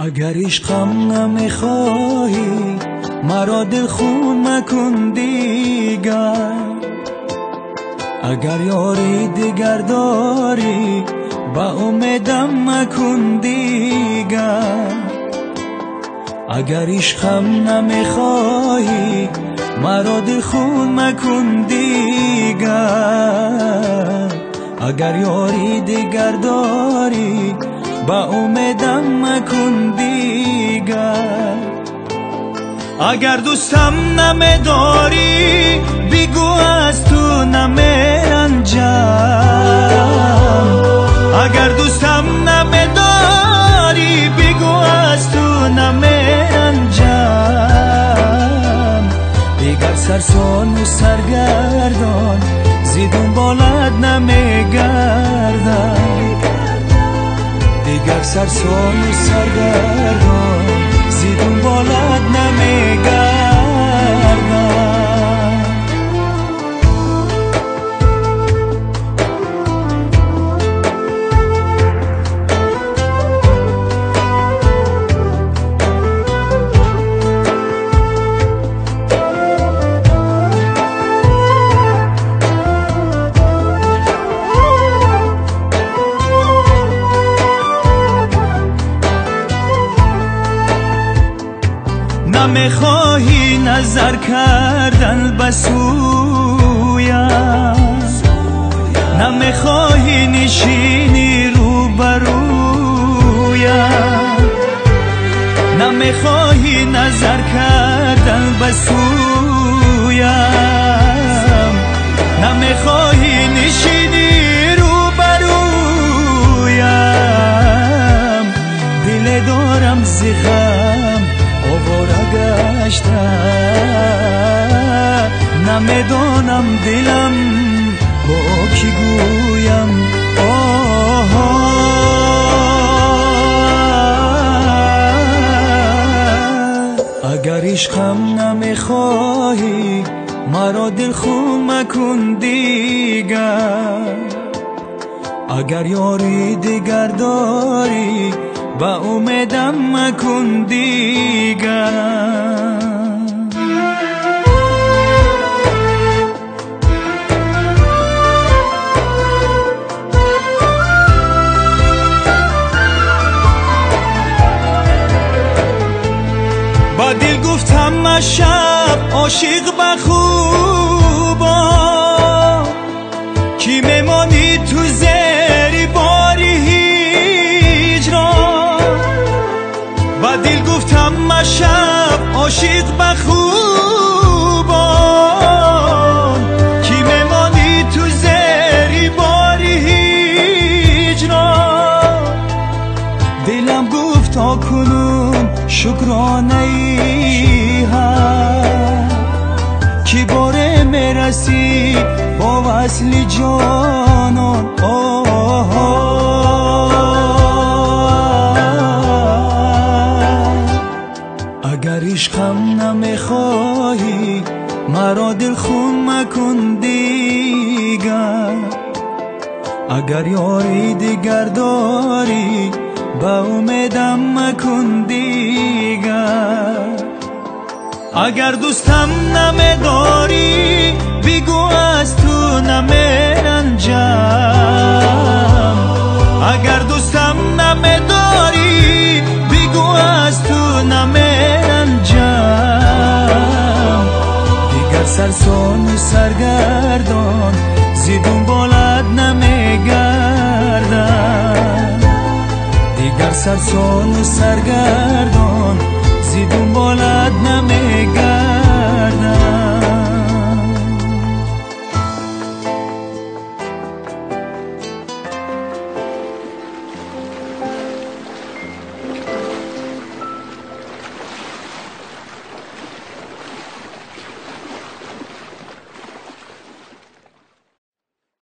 اگر عشقم نمیخواهی مرا دل خون مکن دیگر. اگر یاری دیگر داری با امیدم مکن دیگر. اگر عشقم نمیخواهی مرا دل خون مکن دیگر. اگر یاری دیگر داری با امیدم مکن دیگر. اگر دوستم نمیداری بگو از تو نمیرنجم. اگر دوستم نمیداری بگو از تو نمیرنجم. دیگر سرسون و سرگردان زیدون بالد نمیگردم. دیگر سرسون و سرگردان زیدون بالد نمیگردم. نمیخواهی نظر کردن بسویم، نمیخواهی نشینی روبرویم، نمیخواهی نظر کردن بسویم، نمیخواهی نشینی روبرویم. دل دارم زیغم آواره گشته، نمیدانم دلم با کی گویم. اگر عشقم نمیخواهی مرا دل خون مکن دیگر. اگر یاری دیگر داری با امیدم مکن دیگر. با دل گفتم شب عاشق بخوبا کی میمانی تو زیر باری هجران. با دل گفتم شب عاشق بخوبان کی میمانی تو زیر باری هجران. دلم گفت تا کنون شکرانه ای هست کی باره میرسی با وصل جانان. اگر عشقم نمیخواهی مرا دل خون مکن دیگر. اگر یاری دیگر داری با امیدم مکن دیگر. اگر دوستم نمیداری بگو از تو نمیرنجم. اگر دوستم نمیداری بگو از تو نمیرنجم. دیگر سرسون و سرگردان زیدون بالد نمیگردم. دیگر سرسون و سرگردان زیدون بالد